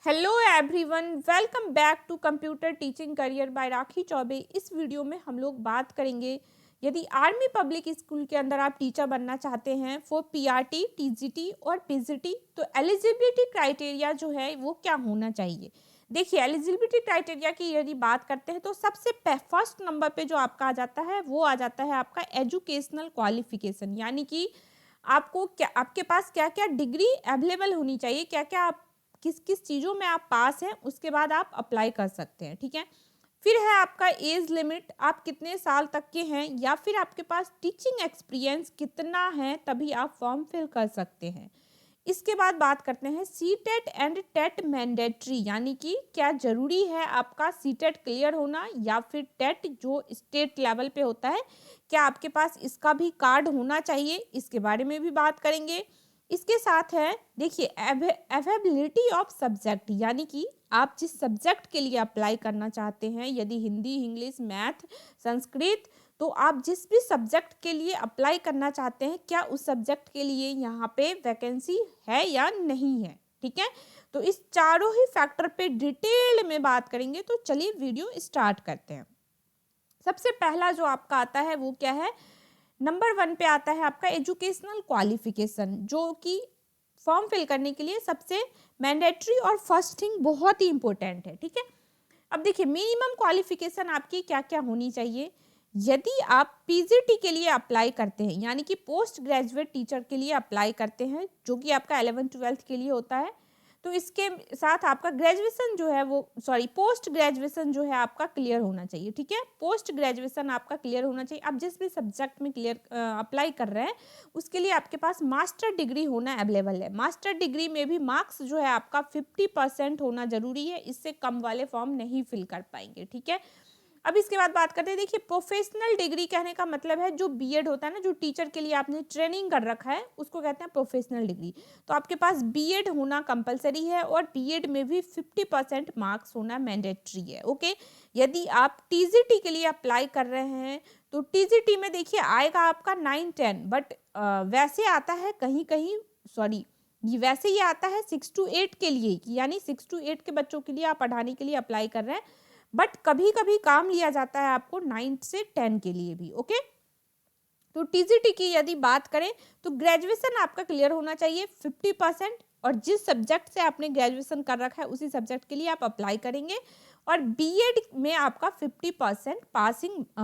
Hello everyone, welcome back to computer teaching career by Rakhi Choubey. इस video में हम लोग बात करेंगे यदि आर्मी पब्लिक स्कूल के अंदर आप टीचर बनना चाहते हैं फॉर पीआरटी, टीजीटी और पीजीटी, तो एलिजिबिलिटी क्राइटेरिया जो है वो क्या होना चाहिए। देखिए, एलिजिबिलिटी क्राइटेरिया की यदि बात करते हैं तो सबसे फर्स्ट नंबर पे जो आपका आ जाता है वो आ जाता है आपका एजुकेशनल क्वालिफिकेशन, यानी कि आपको क्या, आपके पास क्या क्या डिग्री अवेलेबल होनी चाहिए, क्या क्या आप किस किस चीज़ों में आप पास हैं, उसके बाद आप अप्लाई कर सकते हैं। ठीक है, फिर है आपका एज लिमिट, आप कितने साल तक के हैं या फिर आपके पास टीचिंग एक्सपीरियंस कितना है, तभी आप फॉर्म फिल कर सकते हैं। इसके बाद बात करते हैं CTET and TET mandatory, यानी कि क्या जरूरी है आपका सी टेट क्लियर होना या फिर टेट जो स्टेट लेवल पे होता है, क्या आपके पास इसका भी कार्ड होना चाहिए, इसके बारे में भी बात करेंगे। इसके साथ है, देखिए, अवेलेबिलिटी ऑफ सब्जेक्ट, यानी कि आप जिस सब्जेक्ट के लिए अप्लाई करना चाहते हैं, यदि हिंदी, इंग्लिश, मैथ, संस्कृत, तो आप जिस भी सब्जेक्ट के लिए अप्लाई करना चाहते हैं, क्या उस सब्जेक्ट के लिए यहाँ पे वैकेंसी है या नहीं है। ठीक है, तो इस चारों ही फैक्टर पे डिटेल में बात करेंगे। तो चलिए वीडियो स्टार्ट करते हैं। सबसे पहला जो आपका आता है वो क्या है, नंबर 1 पे आता है आपका एजुकेशनल क्वालिफिकेशन, जो कि फॉर्म फिल करने के लिए सबसे मैंडेटरी और फर्स्ट थिंग बहुत ही इंपॉर्टेंट है। ठीक है, अब देखिए, मिनिमम क्वालिफिकेशन आपकी क्या क्या होनी चाहिए। यदि आप पीजीटी के लिए अप्लाई करते हैं, यानी कि पोस्ट ग्रेजुएट टीचर के लिए अप्लाई करते हैं, जो कि आपका 11th-12th के लिए होता है, तो इसके साथ आपका ग्रेजुएशन जो है वो, सॉरी, पोस्ट ग्रेजुएशन जो है आपका क्लियर होना चाहिए। ठीक है, पोस्ट ग्रेजुएशन आपका क्लियर होना चाहिए। आप जिस भी सब्जेक्ट में क्लियर अप्लाई कर रहे हैं, उसके लिए आपके पास मास्टर डिग्री होना अवेलेबल है। मास्टर डिग्री में भी मार्क्स जो है आपका 50% होना जरूरी है, इससे कम वाले फॉर्म नहीं फिल कर पाएंगे। ठीक है, अब इसके बाद बात करते हैं। देखिए, प्रोफेशनल डिग्री कहने का मतलब है जो बीएड होता है ना, जो टीचर के लिए आपने ट्रेनिंग कर रखा है, उसको कहते हैं प्रोफेशनल डिग्री। तो आपके पास बीएड होना कंपलसरी है और बीएड में भी 50% मार्क्स होना मैंडेटरी है। ओके, यदि आप टीजीटी के लिए अप्लाई कर रहे हैं तो टीजीटी में देखिए आएगा आपका 9-10, बट वैसे आता है कहीं कहीं, सॉरी, ये वैसे ही आता है 6 to 8 के लिए, यानी 6 to 8 के बच्चों के लिए आप पढ़ाने के लिए अप्लाई कर रहे हैं, बट कभी कभी काम लिया जाता है आपको 9 से 10 के लिए भी। ओके, तो टीजीटी की यदि बात करें तो ग्रेजुएशन आपका क्लियर होना चाहिए 50%, और जिस सब्जेक्ट से आपने ग्रेजुएशन कर रखा है उसी सब्जेक्ट के लिए आप अप्लाई करेंगे, और बीएड में आपका 50%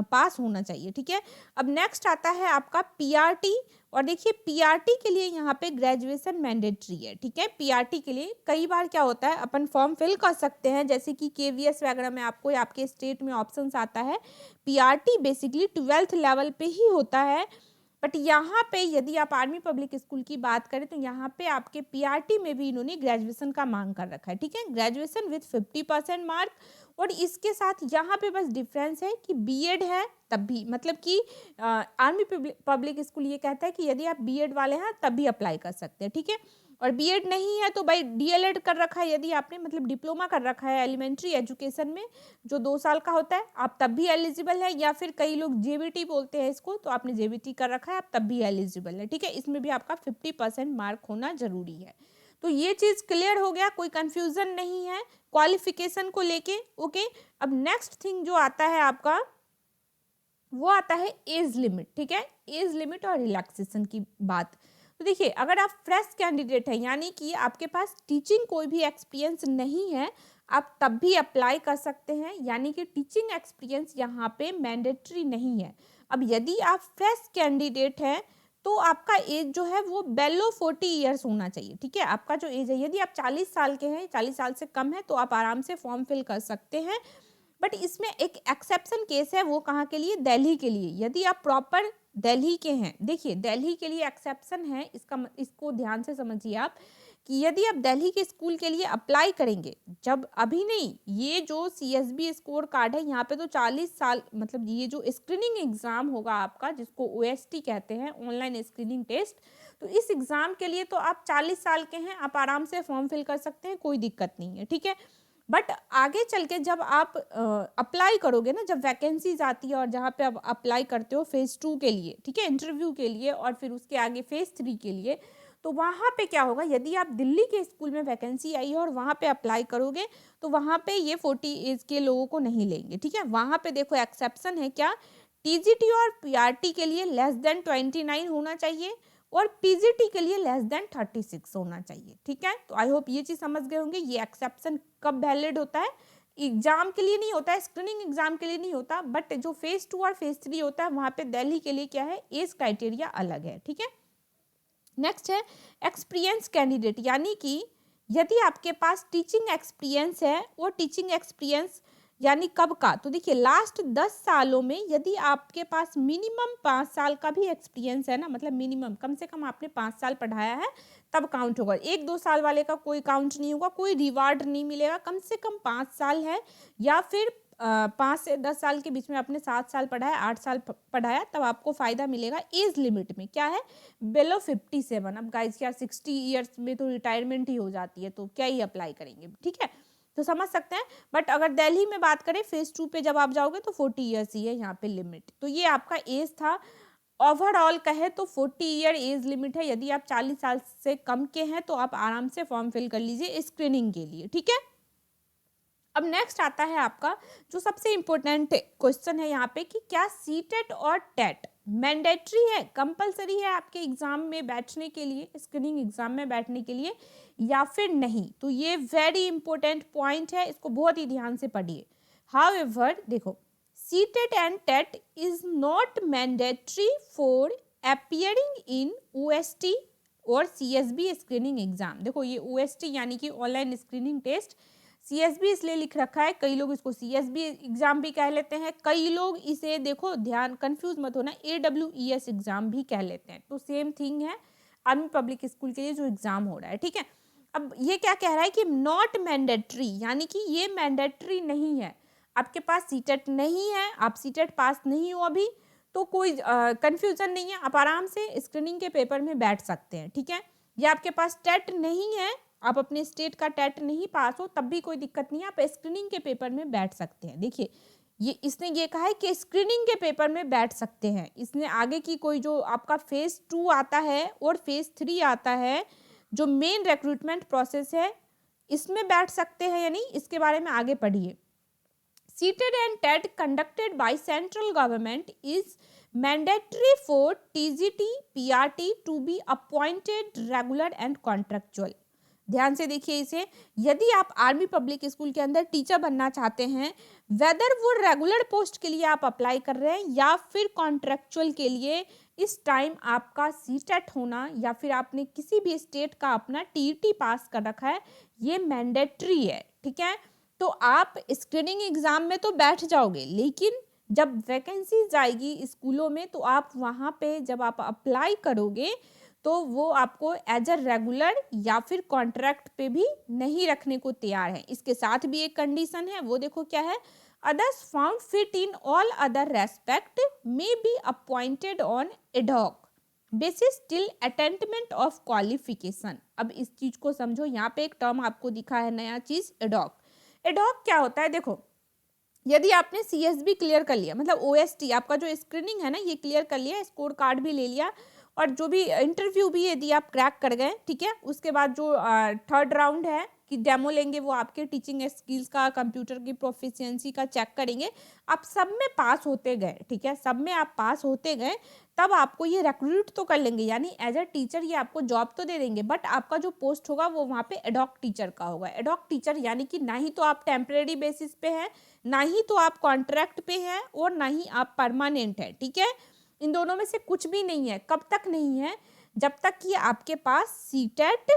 पास होना चाहिए। ठीक है, अब नेक्स्ट आता है आपका पीआरटी, और देखिए पीआरटी के लिए यहाँ पे ग्रेजुएशन मैंडेटरी है। ठीक है, पीआरटी के लिए कई बार क्या होता है, अपन फॉर्म फिल कर सकते हैं, जैसे कि केवीएस वगैरह में आपको आपके स्टेट में ऑप्शंस आता है। पीआरटी बेसिकली 12th लेवल पे ही होता है, बट यहाँ पे यदि आप आर्मी पब्लिक स्कूल की बात करें तो यहाँ पे आपके पीआरटी में भी इन्होंने ग्रेजुएशन का मांग कर रखा है। ठीक है, ग्रेजुएशन विथ 50% मार्क, और इसके साथ यहाँ पे बस डिफरेंस है कि बीएड है तब भी, मतलब कि आर्मी पब्लिक स्कूल ये कहता है कि यदि आप बीएड वाले हैं तब भी अप्लाई कर सकते हैं। ठीक है, और बीएड नहीं है तो भाई डीएलएड कर रखा है, यदि आपने मतलब डिप्लोमा कर रखा है एलिमेंट्री एजुकेशन में, जो 2 साल का होता है, आप तब भी एलिजिबल है, या फिर कई लोग जेबीटी बोलते हैं इसको, तो आपने जेबीटी कर रखा है, आप तब भी एलिजिबल है। ठीक है, इसमें भी आपका 50% मार्क होना जरूरी है। तो ये चीज क्लियर हो गया, कोई कंफ्यूजन नहीं है क्वालिफिकेशन को लेके। ओके, अब नेक्स्ट थिंग जो आता है आपका वो आता है एज लिमिट। ठीक है, एज लिमिट और रिलैक्सेशन की बात। तो देखिए, अगर आप फ्रेश कैंडिडेट हैं, यानी कि आपके पास टीचिंग कोई भी एक्सपीरियंस नहीं है, आप तब भी अप्लाई कर सकते हैं, यानी कि टीचिंग एक्सपीरियंस यहाँ पे मैंडेटरी नहीं है। अब यदि आप फ्रेश कैंडिडेट हैं तो आपका एज जो है वो बेलो 40 ईयर्स होना चाहिए। ठीक है, आपका जो एज है, यदि आप 40 साल के हैं, 40 साल से कम है, तो आप आराम से फॉर्म फिल कर सकते हैं। बट इसमें एक एक्सेप्शन केस है, वो कहाँ के लिए, दिल्ली के लिए। यदि आप प्रॉपर दिल्ली के हैं, देखिए दिल्ली के लिए एक्सेप्शन है, इसको ध्यान से समझिए आप, कि यदि आप दिल्ली के स्कूल के लिए अप्लाई करेंगे, जब अभी नहीं, ये जो सीएसबी स्कोर कार्ड है, यहाँ पे तो 40 साल, मतलब ये जो स्क्रीनिंग एग्जाम होगा आपका, जिसको ओएसटी कहते हैं, ऑनलाइन स्क्रीनिंग टेस्ट, तो इस एग्जाम के लिए तो आप 40 साल के हैं, आप आराम से फॉर्म फिल कर सकते हैं, कोई दिक्कत नहीं है। ठीक है, बट आगे चल के जब आप अप्लाई करोगे ना, जब वैकेंसीज आती है और जहाँ पे आप अप्लाई करते हो फेज 2 के लिए, ठीक है, इंटरव्यू के लिए, और फिर उसके आगे फेज 3 के लिए, तो वहाँ पे क्या होगा, यदि आप दिल्ली के स्कूल में वैकेंसी आई है और वहाँ पे अप्लाई करोगे तो वहाँ पे ये 40 एज के लोगों को नहीं लेंगे, ठीक है। वहाँ पे देखो एक्सेप्शन है क्या, टीजीटी और पीआरटी के लिए लेस देन 29 होना चाहिए और पीजीटी के लिए लेस देन 36 होना चाहिए, ठीक है। तो आई होप ये चीज़ समझ गए होंगे। ये एक्सेप्शन कब वैलिड होता है, एग्जाम के लिए नहीं होता है, स्क्रीनिंग एग्जाम के लिए नहीं होता, बट जो फेज 2 और फेज 3 होता है वहाँ पे दिल्ली के लिए क्या है, एज क्राइटेरिया अलग है, ठीक है। नेक्स्ट है एक्सपीरियंस कैंडिडेट, यानी कि यदि आपके पास टीचिंग एक्सपीरियंस है, वो टीचिंग एक्सपीरियंस यानी कब का, तो देखिए लास्ट 10 सालों में यदि आपके पास मिनिमम 5 साल का भी एक्सपीरियंस है ना, मतलब मिनिमम कम से कम आपने 5 साल पढ़ाया है तब काउंट होगा। 1-2 साल वाले का कोई काउंट नहीं होगा, कोई रिवार्ड नहीं मिलेगा। कम से कम 5 साल है या फिर 5 से 10 साल के बीच में आपने 7 साल पढ़ाया, 8 साल पढ़ाया, तब आपको फ़ायदा मिलेगा। एज लिमिट में क्या है, बिलो 57। अब गाइज यार 60 ईयर्स में तो रिटायरमेंट ही हो जाती है, तो क्या ही अप्लाई करेंगे, ठीक है। तो समझ सकते हैं। बट अगर दिल्ली में बात करें फेज 2 पे जब आप जाओगे तो 40 ईयर्स ही है यहाँ पे लिमिट। तो ये आपका एज था। ओवरऑल कहे तो 40 ईयर एज लिमिट है। यदि आप 40 साल से कम के हैं तो आप आराम से फॉर्म फिल कर लीजिए स्क्रीनिंग के लिए, ठीक है। अब नेक्स्ट आता है आपका जो सबसे इम्पोर्टेंट क्वेश्चन है यहाँ पे कि क्या सीटेट और टेट मैंडेटरी है, कंपलसरी है आपके एग्जाम में बैठने के लिए, स्क्रीनिंग एग्जाम में बैठने के लिए या फिर नहीं। तो ये वेरी इंपॉर्टेंट पॉइंट है, इसको बहुत ही ध्यान से पढ़िए। हाउएवर देखो, CTET and TET is not mandatory for appearing in OST और सीएसबी स्क्रीनिंग एग्जाम। देखो ये ओएसटी यानी कि ऑनलाइन स्क्रीनिंग टेस्ट, सीएसबी इसलिए लिख रखा है, कई लोग इसको सीएसबी एग्जाम भी कह लेते हैं, कई लोग इसे देखो ध्यान कंफ्यूज मत होना AWES एग्जाम भी कह लेते हैं। तो सेम थिंग है आर्मी पब्लिक स्कूल के लिए जो एग्जाम हो रहा है, ठीक है। अब ये क्या कह रहा है कि नॉट मैंडेटरी, यानी कि ये मैंडेटरी नहीं है। आपके पास सीटेट नहीं है, आप सीटेट पास नहीं हो अभी, तो कोई कंफ्यूजन नहीं है, आप आराम से स्क्रीनिंग के पेपर में बैठ सकते हैं, ठीक है। या आपके पास टेट नहीं है, आप अपने स्टेट का टेट नहीं पास हो, तब भी कोई दिक्कत नहीं है, आप स्क्रीनिंग के पेपर में बैठ सकते हैं। देखिए ये इसने ये कहा है कि स्क्रीनिंग के पेपर में बैठ सकते हैं। इसने आगे की कोई जो आपका फेज 2 आता है और फेज 3 आता है, जो मेन रिक्रूटमेंट प्रोसेस है, इसमें बैठ सकते हैं या नहीं, इसके बारे में आगे पढ़िए। CTET and TET conducted by central government is mandatory for TGT PRT to be appointed regular and contractual. ध्यान से देखिए इसे, यदि आप आर्मी पब्लिक स्कूल के अंदर टीचर बनना चाहते हैं, वेदर वो रेगुलर पोस्ट के लिए आप अप्लाई कर रहे हैं या फिर कॉन्ट्रेक्चुअल के लिए, इस टाइम आपका सीटेट होना या फिर आपने किसी भी स्टेट का अपना टीईटी पास कर रखा है, ये मैंडेटरी है, ठीक है। तो आप स्क्रीनिंग एग्जाम में तो बैठ जाओगे, लेकिन जब वैकेंसी जाएगी स्कूलों में तो आप वहाँ पे जब आप अप्लाई करोगे तो वो आपको एज अ रेगुलर या फिर कॉन्ट्रैक्ट पे भी नहीं रखने को तैयार है। इसके साथ भी एक कंडीशन है, वो देखो क्या है, others found fit in all other respect may be appointed on ad hoc basis till attainment of qualification. अब इस चीज को समझो, यहाँ पे एक टर्म आपको दिखा है नया चीज, एडॉक। एडॉक क्या होता है, देखो यदि आपने सीएसबी क्लियर कर लिया, मतलब ओएसटी आपका जो स्क्रीनिंग है ना ये क्लियर कर लिया, स्कोर कार्ड भी ले लिया और जो भी इंटरव्यू भी यदि आप क्रैक कर गए, ठीक है, उसके बाद जो थर्ड राउंड है कि डेमो लेंगे, वो आपके टीचिंग स्किल्स का, कंप्यूटर की प्रोफिशिएंसी का चेक करेंगे, आप सब में पास होते गए, ठीक है, सब में आप पास होते गए, तब आपको ये रिक्रूट तो कर लेंगे, यानी एज अ टीचर ये आपको जॉब तो दे देंगे, बट आपका जो पोस्ट होगा वो वहाँ पे एडॉक टीचर का होगा। एडॉक टीचर यानी कि ना ही तो आप टेम्परेरी बेसिस पे हैं, ना ही तो आप कॉन्ट्रैक्ट पे हैं और ना ही आप परमानेंट है, ठीक है। इन दोनों में से कुछ भी नहीं है। कब तक नहीं है, जब तक कि आपके पास सीटेट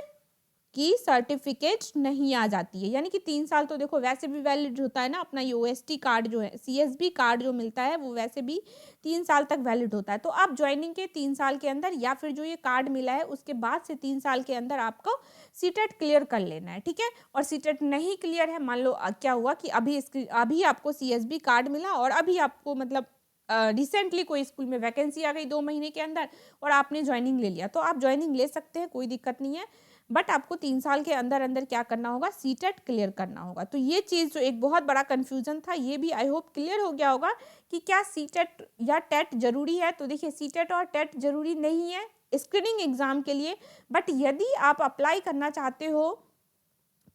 की सर्टिफिकेट नहीं आ जाती है, यानी कि 3 साल तो देखो वैसे भी वैलिड होता है ना, अपना ये ओएसटी कार्ड जो है, सीएसबी कार्ड जो मिलता है वो वैसे भी 3 साल तक वैलिड होता है। तो आप ज्वाइनिंग के 3 साल के अंदर या फिर जो ये कार्ड मिला है उसके बाद से 3 साल के अंदर आपको सीटेट क्लियर कर लेना है, ठीक है। और सीटेट नहीं क्लियर है, मान लो क्या हुआ कि अभी आपको सीएसबी कार्ड मिला और अभी आपको मतलब रिसेंटली कोई स्कूल में वैकेंसी आ गई 2 महीने के अंदर और आपने ज्वाइनिंग ले लिया, तो आप ज्वाइनिंग ले सकते हैं, कोई दिक्कत नहीं है, बट आपको 3 साल के अंदर अंदर क्या करना होगा, सीटेट क्लियर करना होगा। तो ये चीज़ जो एक बहुत बड़ा कन्फ्यूजन था, ये भी आई होप क्लियर हो गया होगा कि क्या सीटेट या टेट जरूरी है। तो देखिए सीटेट और टेट जरूरी नहीं है, स्क्रीनिंग एग्जाम के लिए। बट यदि आप अप्लाई करना चाहते हो,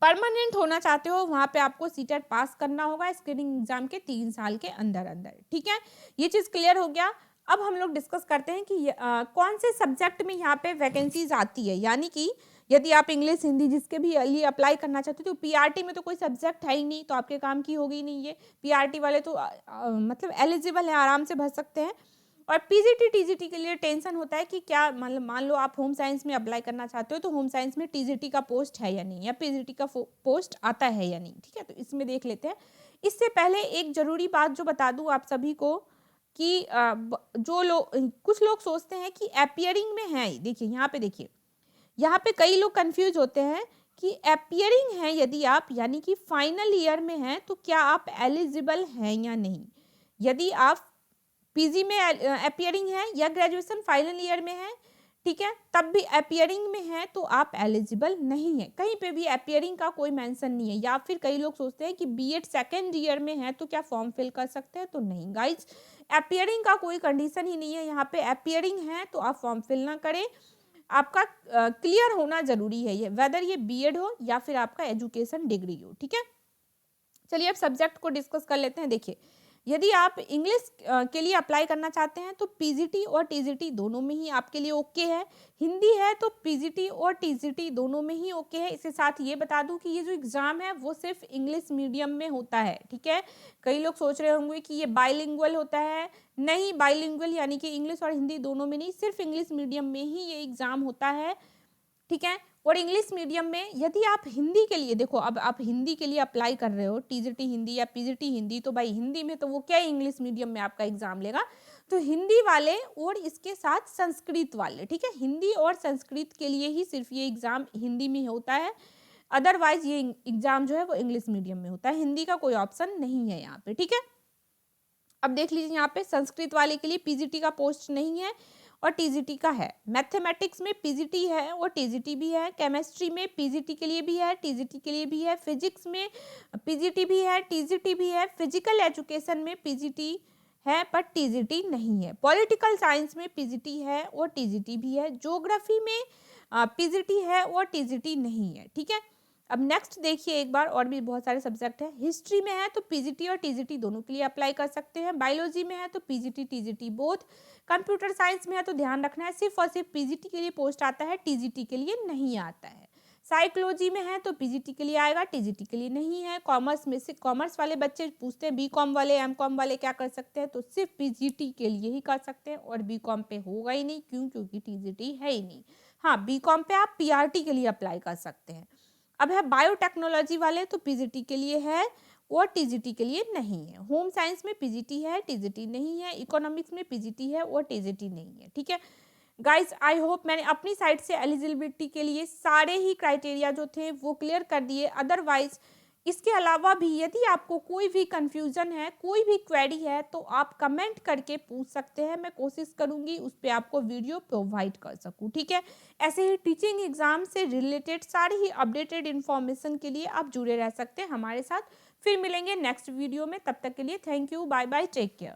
परमानेंट होना चाहते हो, वहाँ पे आपको सीटेट पास करना होगा स्क्रीनिंग एग्जाम के 3 साल के अंदर अंदर। ठीक है, ये चीज़ क्लियर हो गया। अब हम लोग डिस्कस करते हैं कि कौन से सब्जेक्ट में यहाँ पे वैकेंसीज आती है। यानी कि यदि आप इंग्लिश हिंदी जिसके भी लिए अप्लाई करना चाहते हो, तो पीआरटी में तो कोई सब्जेक्ट है ही नहीं, तो आपके काम की होगी नहीं ये। पीआरटी वाले तो मतलब एलिजिबल है, आराम से भर सकते हैं। और पीजीटी टीजीटी के लिए टेंशन होता है कि क्या मतलब मान लो आप होम साइंस में अप्लाई करना चाहते हो, तो होम साइंस में टीजीटी का पोस्ट है या नहीं, या पीजीटी का पोस्ट आता है या नहीं। ठीक है, तो इसमें देख लेते हैं। इससे पहले एक जरूरी बात जो बता दूं आप सभी को कि जो लोग, कुछ लोग सोचते हैं कि अपियरिंग में है। देखिए यहाँ पे, देखिए यहाँ पे कई लोग कंफ्यूज होते हैं कि अपियरिंग है यदि आप, यानी कि फाइनल ईयर में हैं, तो क्या आप एलिजिबल हैं या नहीं। यदि आप पीजी में अपियरिंग है या ग्रेजुएशन फाइनल ईयर में है, ठीक है, तब भी अपियरिंग में है, तो आप एलिजिबल नहीं है। कहीं पे भी अपियरिंग का कोई मेंशन नहीं है। या फिर कई लोग सोचते हैं कि बीएड सेकेंड ईयर में है तो क्या फॉर्म फिल कर सकते हैं, तो नहीं गाइज, अपियरिंग का कोई कंडीशन ही नहीं है। यहाँ पे अपियरिंग है तो आप फॉर्म फिल ना करें, आपका क्लियर होना जरूरी है ये, वेदर ये बीएड हो या फिर आपका एजुकेशन डिग्री हो। ठीक है, चलिए अब सब्जेक्ट को डिस्कस कर लेते हैं। देखिए, यदि आप इंग्लिश के लिए अप्लाई करना चाहते हैं तो पीजीटी और टीजीटी दोनों में ही आपके लिए ओके है। हिंदी है तो पीजीटी और टीजीटी दोनों में ही ओके है। इसके साथ ये बता दूं कि ये जो एग्ज़ाम है वो सिर्फ इंग्लिश मीडियम में होता है। ठीक है, कई लोग सोच रहे होंगे कि ये बाइलिंगुअल होता है, नहीं, बाइलिंगुअल यानी कि इंग्लिश और हिंदी दोनों में नहीं, सिर्फ इंग्लिश मीडियम में ही ये एग्ज़ाम होता है। ठीक है, और इंग्लिश मीडियम में यदि आप हिंदी के लिए, देखो अब आप हिंदी के लिए अप्लाई कर रहे हो, टीजीटी हिंदी या पीजीटी हिंदी, तो भाई हिंदी में तो वो क्या इंग्लिश मीडियम में आपका एग्जाम लेगा, तो हिंदी वाले और इसके साथ संस्कृत वाले, ठीक है, हिंदी और संस्कृत के लिए ही सिर्फ ये एग्जाम हिंदी में होता है। अदरवाइज ये एग्जाम जो है वो इंग्लिश मीडियम में होता है, हिंदी का कोई ऑप्शन नहीं है यहाँ पे। ठीक है, अब देख लीजिए यहाँ पे संस्कृत वाले के लिए पीजीटी का पोस्ट नहीं है और टीजीटी का है। मैथमेटिक्स में पीजीटी है और टीजीटी भी है। केमिस्ट्री में पीजीटी के लिए भी है, टीजीटी के लिए भी है। फिजिक्स में पीजीटी भी है, टीजीटी भी है। फिजिकल एजुकेशन में पीजीटी है पर टीजीटी नहीं है। पॉलिटिकल साइंस में पीजीटी है और टीजीटी भी है। ज्योग्राफी में पीजीटी है और टीजीटी नहीं है। ठीक है, अब नेक्स्ट देखिए एक बार, और भी बहुत सारे सब्जेक्ट हैं। हिस्ट्री में है तो पीजीटी और टीजीटी दोनों के लिए अप्लाई कर सकते हैं। बायोलॉजी में है तो PGT TGT both. Computer science में है तो ध्यान रखना है सिर्फ और सिर्फ पीजीटी के लिए पोस्ट आता है, टीजीटी के लिए नहीं आता है। साइकोलॉजी में है तो पीजीटी के लिए आएगा, टीजीटी के लिए नहीं है। कॉमर्स में से कॉमर्स वाले बच्चे पूछते हैं बीकॉम वाले, एमकॉम वाले क्या कर सकते हैं, तो सिर्फ पीजीटी के लिए ही कर सकते हैं और बीकॉम पे होगा ही नहीं, क्यों, क्योंकि टीजीटी है ही नहीं। हाँ, बीकॉम पे आप पीआरटी के लिए अप्लाई कर सकते हैं। अब है बायोटेक्नोलॉजी वाले, तो पीजीटी के लिए है और टीजीटी के लिए नहीं है। होम साइंस में पीजीटी है, टीजीटी नहीं है। इकोनॉमिक्स में पीजीटी है और टीजीटी नहीं है। ठीक है गाइज, आई होप मैंने अपनी साइड से एलिजिबिलिटी के लिए सारे ही क्राइटेरिया जो थे वो क्लियर कर दिए। अदरवाइज इसके अलावा भी यदि आपको कोई भी कंफ्यूजन है, कोई भी क्वेरी है, तो आप कमेंट करके पूछ सकते हैं। मैं कोशिश करूंगी उस पर आपको वीडियो प्रोवाइड कर सकूं। ठीक है, ऐसे ही टीचिंग एग्जाम से रिलेटेड सारी ही अपडेटेड इन्फॉर्मेशन के लिए आप जुड़े रह सकते हैं हमारे साथ। फिर मिलेंगे नेक्स्ट वीडियो में, तब तक के लिए thank you, bye bye, take care.